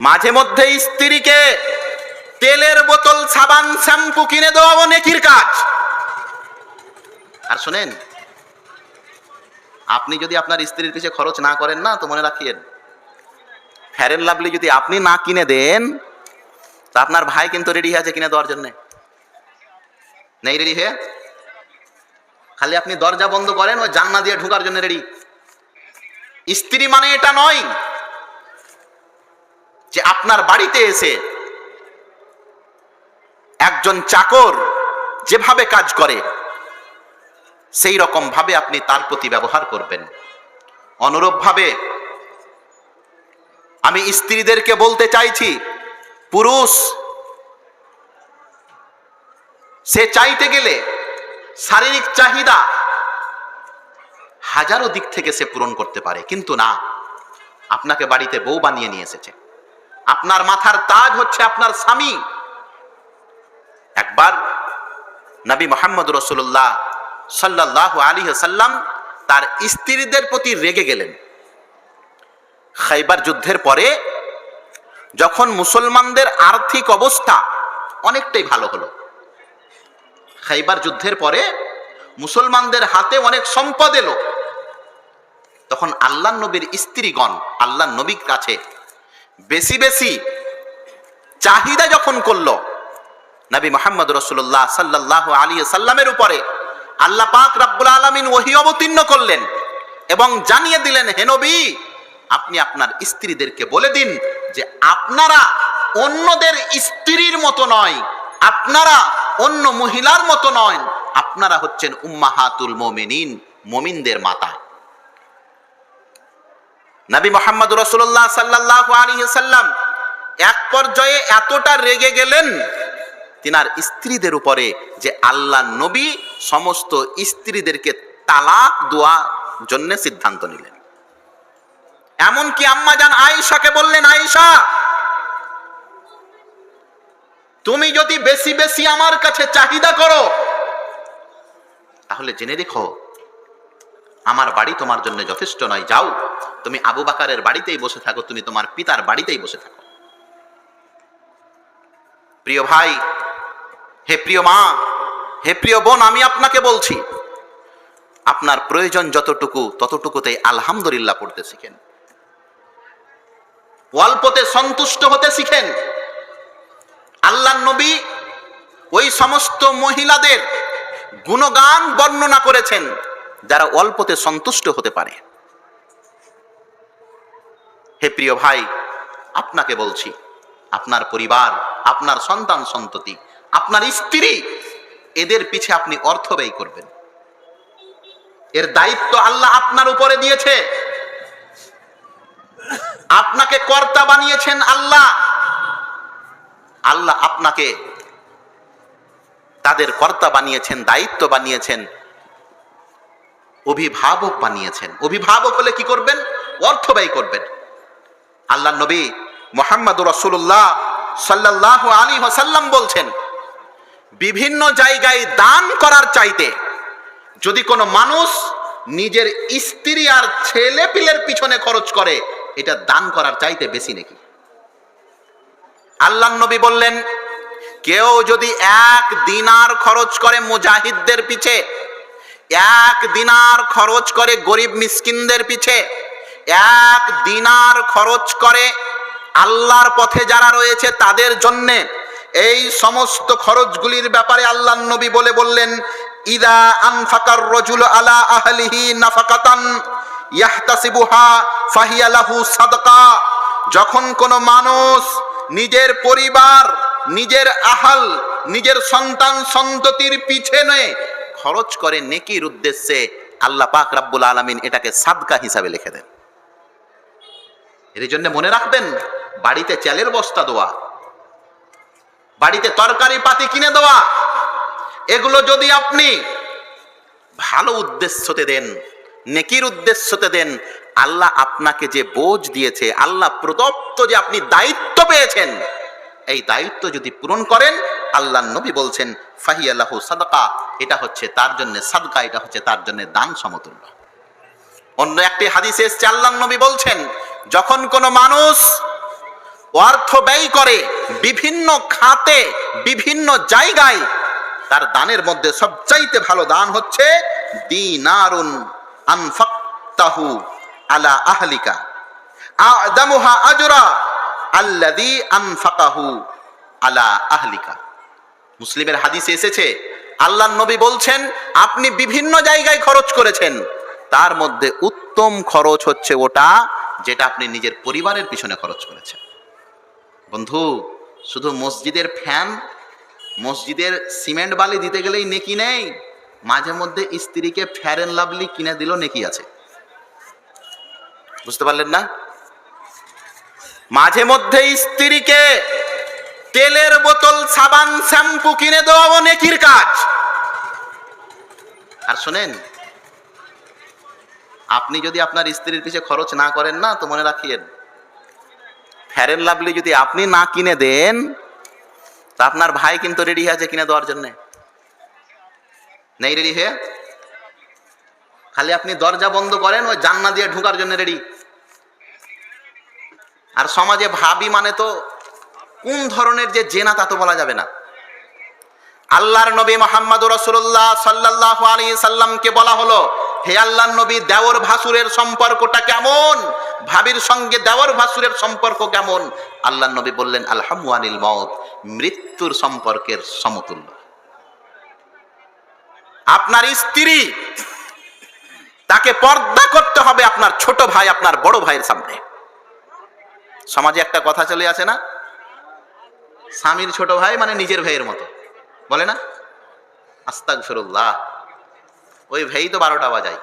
মাঝে মধ্যে স্ত্রীকে তেলের বোতল, সাবান, শ্যাম্পু কিনে দেওয়াও নেকির কাজ। আর শোনেন, আপনি যদি আপনার স্ত্রীর পিছে খরচ না করেন না, তো মনে রাখিয়েন, ফেয়ার এন্ড লাভলি যদি আপনি না কিনে দেন, তা আপনার ভাই কিন্তু রেডি আছে কিনে দেওয়ার জন্য। নেই রেডি হয়ে, খালি আপনি দরজা বন্ধ করেন, ওই জান্না দিয়ে ঢোকার জন্য রেডি। স্ত্রী মানে এটা নয় যে আপনার বাড়িতে এসে একজন চাকর যেভাবে কাজ করে সেই রকম ভাবে আপনি তার প্রতি ব্যবহার করবেন। অনুরূপ ভাবে আমি স্ত্রীদেরকে বলতে চাইছি, পুরুষ সে চাইতে গেলে শারীরিক চাহিদা হাজারো দিক থেকে সে পূরণ করতে পারে, কিন্তু না, আপনাকে বাড়িতে বউ বানিয়ে নিয়ে এসেছে, আপনার মাথার তাজ হচ্ছে আপনার স্বামী। একবার নবী মুহাম্মদ রাসূলুল্লাহ সাল্লাল্লাহু আলাইহি ওয়াসাল্লাম তার স্ত্রীদের প্রতি রেগে গেলেন। খাইবার যুদ্ধের পরে যখন মুসলমানদের আর্থিক অবস্থা অনেকটাই ভালো হলো, খাইবার যুদ্ধের পরে মুসলমানদের হাতে অনেক সম্পদ এলো, তখন আল্লাহর নবীর স্ত্রীগণ আল্লাহর নবীর কাছে বেশি বেশি চাহিদা যখন করলো, নবী মুহাম্মদ রাসূলুল্লাহ সাল্লাল্লাহু আলাইহি ওয়াসাল্লামের উপরে আল্লাহ পাক রব্বুল আলামিন ওহী অবতীর্ণ করলেন এবং জানিয়ে দিলেন, হে নবী, আপনি আপনার স্ত্রীদেরকে বলে দিন যে আপনারা অন্যদের স্ত্রীর মতো নয়, আপনারা অন্য মহিলার মতো নয়, আপনারা হচ্ছেন উম্মাহাতুল মুমিনিন, মুমিনদের মাতা। নবী মুহাম্মদ রাসূলুল্লাহ সাল্লাল্লাহু আলাইহি ওয়াসাল্লাম এক পর্যায়ে এতটা রেগে গেলেন তিনার স্ত্রীদের উপরে যে আল্লাহ নবী সমস্ত স্ত্রীদেরকে তালাক দেওয়ার জন্য সিদ্ধান্ত নিলেন। এমনকি আম্মাজান আয়েশাকে বললেন, আয়েশা, তুমি যদি বেশি বেশি আমার কাছে চাহিদা করো, তাহলে জেনে রেখো আমার বাড়ি তোমার জন্য যথেষ্ট নয়, যাও তুমি আবু বকরের বাড়িতেই বসে থাকো, তুমি তোমার পিতার বাড়িতেই বসে থাকো। প্রিয় ভাই, হে প্রিয় মা, হে প্রিয় বোন, আমি আপনাকে বলছি, আপনার প্রয়োজন যতটুকু ততটুকুতেই আলহামদুলিল্লাহ পড়তে শিখেন, অল্পতে সন্তুষ্ট হতে শিখেন। আল্লাহর নবী ওই সমস্ত মহিলাদের গুণগান বর্ণনা করেছেন যারা অল্পতে সন্তুষ্ট হতে পারে। হে প্রিয় ভাই, আপনাকে বলছি, আপনার পরিবার, আপনার সন্তান সন্ততি, আপনার স্ত্রী, এদের পিছে আপনি অর্থ ব্যয় করবেন। এর দায়িত্ব আল্লাহ আপনার উপরে দিয়েছে, আপনাকে কর্তা বানিয়েছেন আল্লাহ। আল্লাহ আপনাকে তাদের কর্তা বানিয়েছেন, দায়িত্ব বানিয়েছেন, অভিভাবক বানিয়েছেন। অভিভাবক হলে কি করবেন? অর্থ ব্যয় করবেন। আল্লাহ নবী মুহাম্মদুর রাসূলুল্লাহ সাল্লাল্লাহু আলাইহি ওয়াসাল্লাম বলছেন, বিভিন্ন জায়গায় দান করার চাইতে যদি কোনো মানুষ নিজের স্ত্রী আর ছেলে পিলের পিছনে খরচ করে, এটা দান করার চাইতে বেশি নাকি। আল্লাহ নবী বললেন, কেউ যদি 1 দিনার খরচ করে মুজাহিদদের পিছে, 1 দিনার খরচ করে গরিব মিসকিনদের পিছে, 1 দিনার খরচ করে আল্লাহর পথে যারা রয়েছে তাদের জন্যে, এই সমস্ত খরচগুলির ব্যাপারে আল্লাহ নবী বললেন, ইদা আনফাকার রাজুল আলা আহলিহি নাফাকাতান ইয়াহতাসিবুহা ফাহিয়া লাহু সাদকা। যখন কোনো মানুষ নিজের পরিবার, নিজের আহাল, নিজের সন্তান সন্ততির পিছনে খরচ করে নেকির উদ্দেশ্যে, আল্লাহ পাক রব্বুল আলামিন এটাকে সাদকা হিসাবে লিখে দেন। এর জন্য মনে রাখবেন, বাড়িতে চালের বস্তা দেওয়া, বাড়িতে তরকারি পাতি কিনে দেওয়া, এগুলো যদি আপনি ভালো উদ্দেশ্যতে দেন, নেকির উদ্দেশ্যতে দেন, আল্লাহ আপনাকে যে বোঝ দিয়েছে, আল্লাহ প্রদত্ত যে আপনি দায়িত্ব পেয়েছেন, এই দায়িত্ব যদি পূরণ করেন, আল্লাহ নবী বলছেন ফাহিয়া লাহু সাদকা, এটা হচ্ছে তার জন্য সাদকা, এটা হচ্ছে তার জন্য দান সমতুল্য। অন্য একটি হাদিসে এসেছে, আল্লাহ নবী বলছেন, যখন কোনো মানুষ অর্থ ব্যয় করে বিভিন্ন খাতে, বিভিন্ন জায়গায়, তার দানের মধ্যে সবচাইতে ভালো দান হচ্ছে দিনারুন আনফাকতাহু আলা আহলিকা আ'দামুহা আজরা আল্লাযী আনফাকাহু আলা আহলিকা। মুসলিমের হাদিসে এসেছে, আল্লাহর নবী বলছেন, আপনি বিভিন্ন জায়গায় খরচ করেছেন, তার মধ্যে উত্তম খরচ হচ্ছে ওটা যেটা আপনি নিজের পরিবারের পিছনে খরচ করেছেন। বন্ধু, শুধু মসজিদের ফ্যান, মসজিদের সিমেন্ট বালি দিতে গেলেই নেকি নেই, মাঝে মধ্যে স্ত্রীকে ফেয়ার এন্ড লাভলি কিনে দিল নেকি আছে। বুঝতে পারলেন না? মাঝে মধ্যে স্ত্রীকে তেলের বোতল, সাবান, শ্যাম্পু কিনে দেওয়াও নেকির কাজ। আর শোনেন, আপনি যদি আপনার স্ত্রীর পিছে খরচ না করেন না, তো মনে রাখিয়েন, ফেয়ার এন্ড লাভলি যদি আপনি না কিনে দেন, তা আপনার ভাই কিন্তু রেডি আছে কিনে দেওয়ার জন্য। নেই রেডি হয়ে, খালি আপনি দরজা বন্ধ করেন, ওই জান্না দিয়ে ঢোকার জন্য রেডি। আর সমাজে ভাবি মানে তো কোন ধরনের যে জেনা তা তো বলা যাবে না। আল্লাহর নবী মুহাম্মদুর রাসূলুল্লাহ সাল্লাল্লাহু আলাইহি সাল্লামকে বলা হলো, হে আল্লাহর নবী, দেওর ভাসুরের সম্পর্কটা কেমন? ভাবির সঙ্গে দেওর ভাসুরের সম্পর্ক কেমন? আল্লাহর নবী বললেন, আলহামু আনিল মাউত, মৃত্যুর সম্পর্কের সমতুল্য। আপনার স্ত্রী, তাকে পর্দা করতে হবে আপনার ছোট ভাই, আপনার বড় ভাইয়ের সামনে। সমাজে একটা কথা চলে আসে না, স্বামীর ছোট ভাই মানে নিজের ভাইয়ের মতো, বলে না? আস্তাগফিরুল্লাহ, ওই ভাই তো 12টা বাজায়।